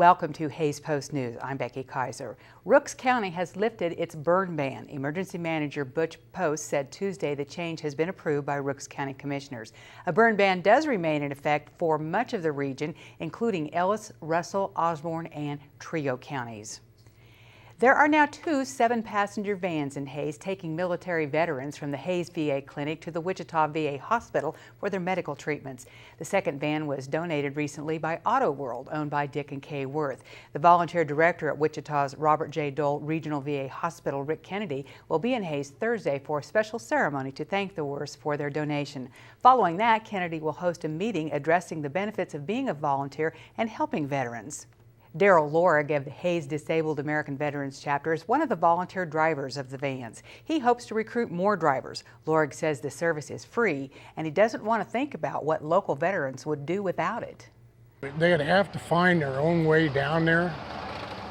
Welcome to Hays Post News. I'm Becky Kaiser. Rooks County has lifted its burn ban. Emergency Manager Butch Post said Tuesday the change has been approved by Rooks County Commissioners. A burn ban does remain in effect for much of the region, including Ellis, Russell, Osborne, and Trio counties. There are now two 7-passenger vans in Hays taking military veterans from the Hays VA Clinic to the Wichita VA Hospital for their medical treatments. The second van was donated recently by Auto World, owned by Dick and Kay Worth. The volunteer director at Wichita's Robert J. Dole Regional VA Hospital, Rick Kennedy, will be in Hays Thursday for a special ceremony to thank the Worths for their donation. Following that, Kennedy will host a meeting addressing the benefits of being a volunteer and helping veterans. Daryl Lorig of the Hays Disabled American Veterans Chapter is one of the volunteer drivers of the vans. He hopes to recruit more drivers. Lorig says the service is free and he doesn't want to think about what local veterans would do without it. They'd have to find their own way down there,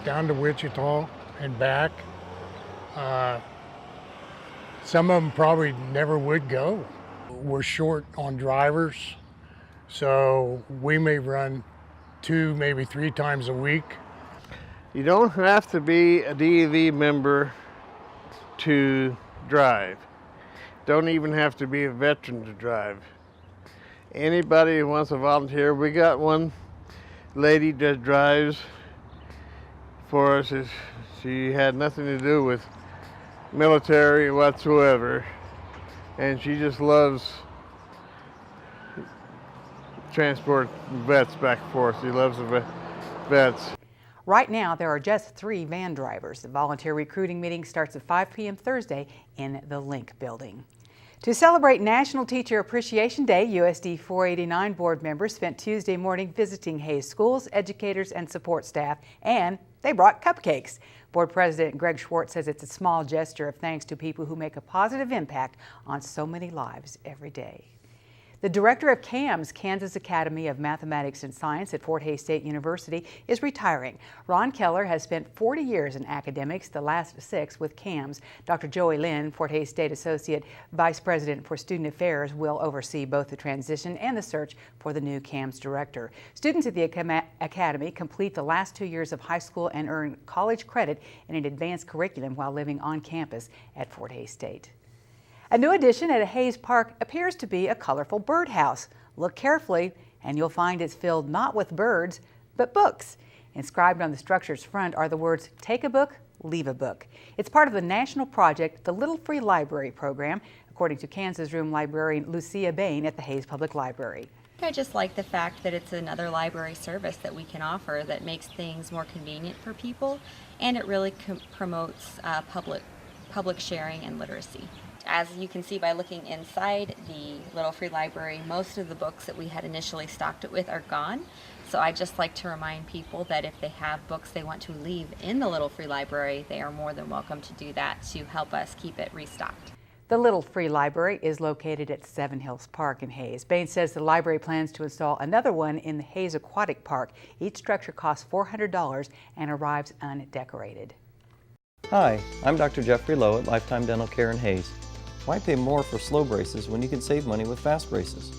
down to Wichita and back. Some of them probably never would go. We're short on drivers, so we may run 2, maybe 3 times a week. You don't have to be a DAV member to drive. Don't even have to be a veteran to drive. Anybody who wants to volunteer, we got one lady that drives for us. She had nothing to do with military whatsoever, and she just loves transport vets back and forth. He loves the vets. Right now, there are just 3 van drivers. The volunteer recruiting meeting starts at 5 p.m. Thursday in the Link building. To celebrate National Teacher Appreciation Day, USD 489 board members spent Tuesday morning visiting Hays schools, educators, and support staff, and they brought cupcakes. Board President Greg Schwartz says it's a small gesture of thanks to people who make a positive impact on so many lives every day. The director of CAMS, Kansas Academy of Mathematics and Science at Fort Hays State University, is retiring. Ron Keller has spent 40 years in academics, the last 6 with CAMS. Dr. Joey Lynn, Fort Hays State Associate Vice President for Student Affairs, will oversee both the transition and the search for the new CAMS director. Students at the Academy complete the last 2 years of high school and earn college credit in an advanced curriculum while living on campus at Fort Hays State. A new addition at a Hays Park appears to be a colorful birdhouse. Look carefully and you'll find it's filled not with birds, but books. Inscribed on the structure's front are the words, "Take a book, leave a book." It's part of the national project, the Little Free Library program, according to Kansas Room librarian Lucia Bain at the Hays Public Library. I just like the fact that it's another library service that we can offer that makes things more convenient for people, and it really promotes public sharing and literacy. As you can see by looking inside the Little Free Library, most of the books that we had initially stocked it with are gone. So I just like to remind people that if they have books they want to leave in the Little Free Library, they are more than welcome to do that to help us keep it restocked. The Little Free Library is located at Seven Hills Park in Hays. Bain says the library plans to install another one in the Hays Aquatic Park. Each structure costs $400 and arrives undecorated. Hi, I'm Dr. Jeffrey Lowe at Lifetime Dental Care in Hays. Why pay more for slow braces when you can save money with fast braces?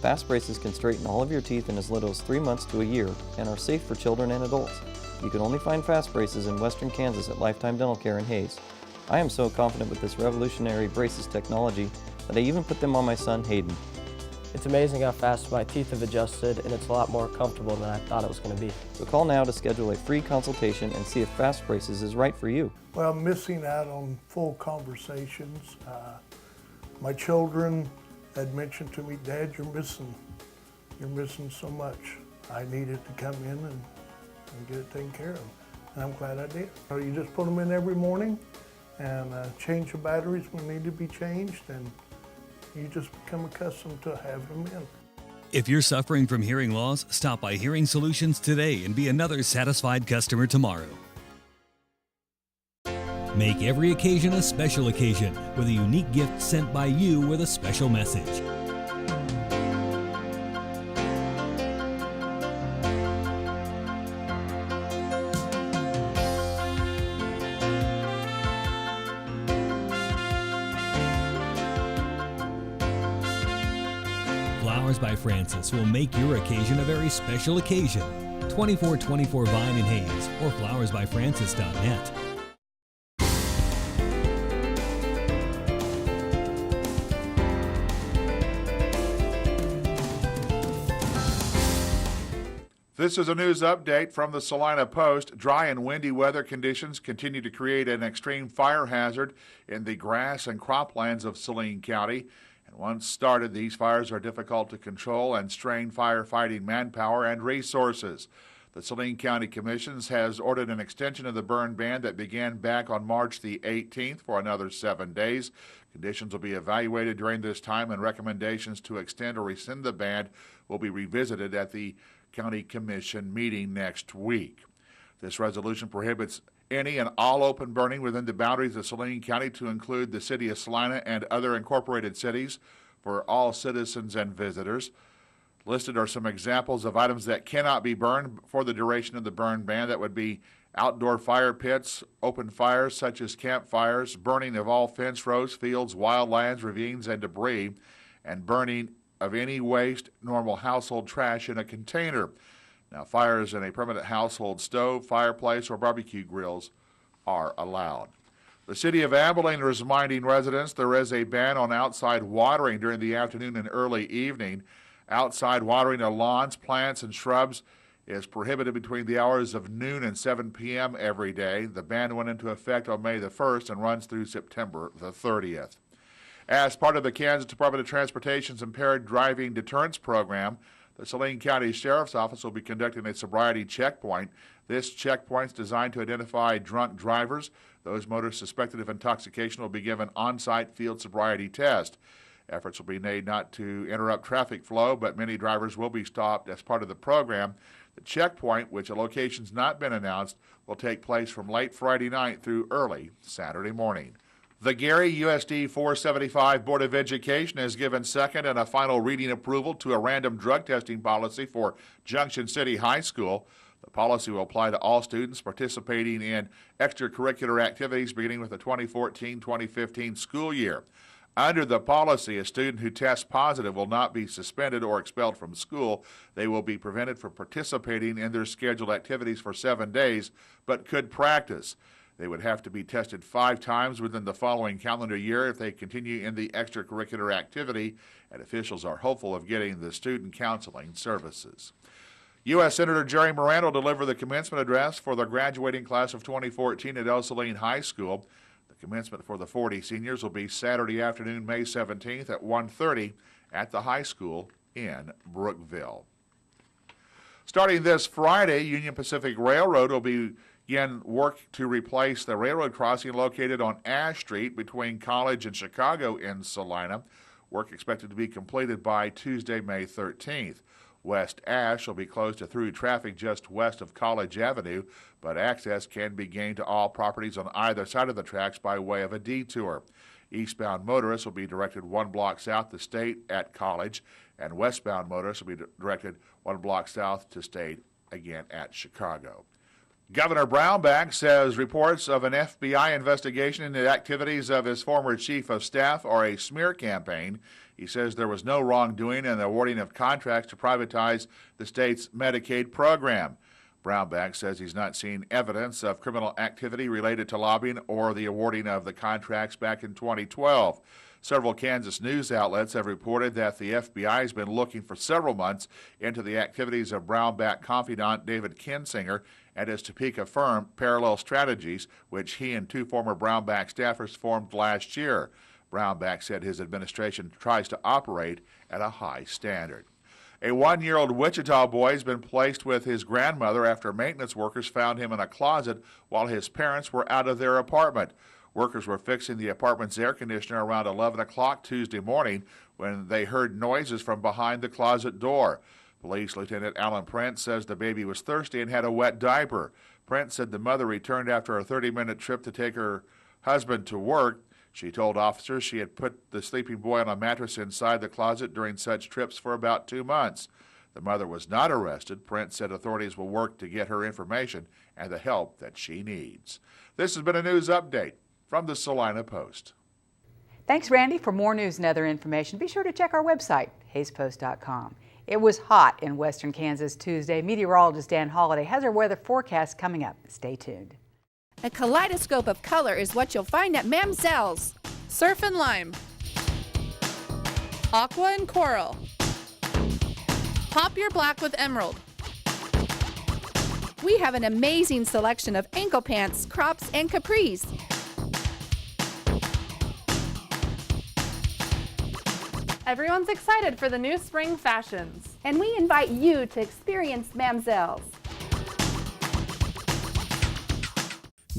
Fast braces can straighten all of your teeth in as little as 3 months to a year and are safe for children and adults. You can only find fast braces in Western Kansas at Lifetime Dental Care in Hays. I am so confident with this revolutionary braces technology that I even put them on my son Hayden. It's amazing how fast my teeth have adjusted, and it's a lot more comfortable than I thought it was going to be. So call now to schedule a free consultation and see if fast braces is right for you. Well, missing out on full conversations. My children had mentioned to me, "Dad, you're missing so much." I needed to come in and get it taken care of, and I'm glad I did. You just put them in every morning and change the batteries when they need to be changed, and you just become accustomed to having them in. If you're suffering from hearing loss, stop by Hearing Solutions today and be another satisfied customer tomorrow. Make every occasion a special occasion with a unique gift sent by you with a special message. Flowers by Francis will make your occasion a very special occasion. 2424 Vine and Hayes or flowersbyfrancis.net. This is a news update from the Salina Post. Dry and windy weather conditions continue to create an extreme fire hazard in the grass and croplands of Saline County. And once started, these fires are difficult to control and strain firefighting manpower and resources. The Saline County Commissions has ordered an extension of the burn ban that began back on March the 18th for another 7 days. Conditions will be evaluated during this time, and recommendations to extend or rescind the ban will be revisited at the County Commission meeting next week. This resolution prohibits any and all open burning within the boundaries of Saline County to include the city of Salina and other incorporated cities for all citizens and visitors. Listed are some examples of items that cannot be burned for the duration of the burn ban. That would be outdoor fire pits, open fires such as campfires, burning of all fence rows, fields, wildlands, ravines, and debris, and burning of any waste, normal household trash in a container. Now, fires in a permanent household stove, fireplace, or barbecue grills are allowed. The city of Abilene is reminding residents there is a ban on outside watering during the afternoon and early evening. Outside watering of lawns, plants, and shrubs is prohibited between the hours of noon and 7 p.m. every day. The ban went into effect on May the 1st and runs through September the 30th. As part of the Kansas Department of Transportation's Impaired Driving Deterrence Program, the Saline County Sheriff's Office will be conducting a sobriety checkpoint. This checkpoint is designed to identify drunk drivers. Those motorists suspected of intoxication will be given on-site field sobriety test. Efforts will be made not to interrupt traffic flow, but many drivers will be stopped as part of the program. The checkpoint, which a location's not been announced, will take place from late Friday night through early Saturday morning. The Gary USD 475 Board of Education has given second and a final reading approval to a random drug testing policy for Junction City High School. The policy will apply to all students participating in extracurricular activities beginning with the 2014-2015 school year. Under the policy, a student who tests positive will not be suspended or expelled from school. They will be prevented from participating in their scheduled activities for 7 days, but could practice. They would have to be tested 5 times within the following calendar year if they continue in the extracurricular activity, and officials are hopeful of getting the student counseling services. U.S. Senator Jerry Moran will deliver the commencement address for the graduating class of 2014 at El Saline High School. The commencement for the 40 seniors will be Saturday afternoon, May 17th at 1:30 at the high school in Brookville. Starting this Friday, Union Pacific Railroad will begin work to replace the railroad crossing located on Ash Street between College and Chicago in Salina. Work expected to be completed by Tuesday, May 13th. West Ash will be closed to through traffic just west of College Avenue, but access can be gained to all properties on either side of the tracks by way of a detour. Eastbound motorists will be directed 1 block south to State at College, and westbound motorists will be directed 1 block south to State, again at Chicago. Governor Brownback says reports of an FBI investigation into the activities of his former chief of staff are a smear campaign. He says there was no wrongdoing in the awarding of contracts to privatize the state's Medicaid program. Brownback says he's not seen evidence of criminal activity related to lobbying or the awarding of the contracts back in 2012. Several Kansas news outlets have reported that the FBI has been looking for several months into the activities of Brownback confidant David Kinsinger and his Topeka firm, Parallel Strategies, which he and 2 former Brownback staffers formed last year. Brownback said his administration tries to operate at a high standard. A 1-year-old Wichita boy has been placed with his grandmother after maintenance workers found him in a closet while his parents were out of their apartment. Workers were fixing the apartment's air conditioner around 11 o'clock Tuesday morning when they heard noises from behind the closet door. Police Lieutenant Alan Prince says the baby was thirsty and had a wet diaper. Prince said the mother returned after a 30-minute trip to take her husband to work. She told officers she had put the sleeping boy on a mattress inside the closet during such trips for about 2 months. The mother was not arrested. Prince said authorities will work to get her information and the help that she needs. This has been a news update from the Salina Post. Thanks, Randy. For more news and other information, be sure to check our website, hayespost.com. It was hot in western Kansas Tuesday. Meteorologist Dan Holliday has our weather forecast coming up. Stay tuned. A kaleidoscope of color is what you'll find at Mamzell's. Surf and lime, aqua and coral, pop your black with emerald. We have an amazing selection of ankle pants, crops, and capris. Everyone's excited for the new spring fashions. And we invite you to experience Mamzell's.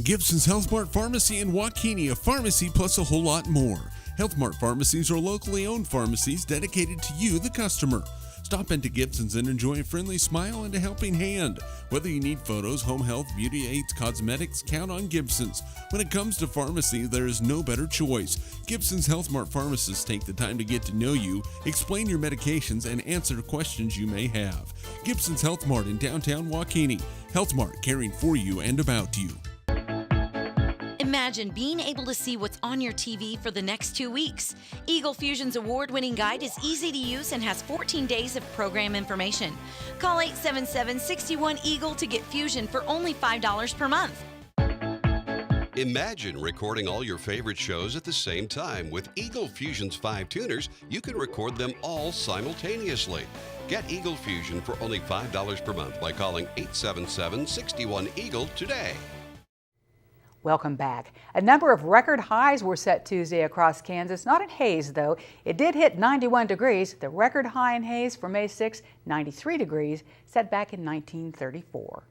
Gibson's Health Mart Pharmacy in Waukene, a pharmacy plus a whole lot more. Health Mart pharmacies are locally owned pharmacies dedicated to you, the customer. Stop into Gibson's and enjoy a friendly smile and a helping hand. Whether you need photos, home health, beauty aids, cosmetics, count on Gibson's. When it comes to pharmacy, there is no better choice. Gibson's Health Mart pharmacists take the time to get to know you, explain your medications, and answer questions you may have. Gibson's Health Mart in downtown Waukene. Health Mart, caring for you and about you. Imagine being able to see what's on your TV for the next 2 weeks. Eagle Fusion's award-winning guide is easy to use and has 14 days of program information. Call 877-61-EAGLE to get Fusion for only $5 per month. Imagine recording all your favorite shows at the same time. With Eagle Fusion's 5 tuners, you can record them all simultaneously. Get Eagle Fusion for only $5 per month by calling 877-61-EAGLE today. Welcome back. A number of record highs were set Tuesday across Kansas, not in Hays though. It did hit 91 degrees. The record high in Hays for May 6, 93 degrees, set back in 1934.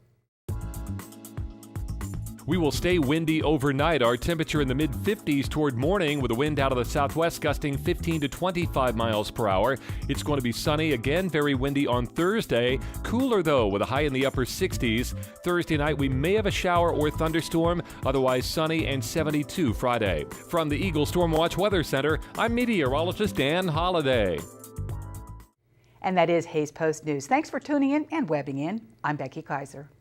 We will stay windy overnight. Our temperature in the mid-50s toward morning with a wind out of the southwest gusting 15 to 25 miles per hour. It's going to be sunny, again very windy on Thursday. Cooler though with a high in the upper 60s. Thursday night we may have a shower or thunderstorm, otherwise sunny and 72 Friday. From the Eagle Storm Watch Weather Center, I'm meteorologist Dan Holliday. And that is Hays Post News. Thanks for tuning in and webbing in. I'm Becky Kaiser.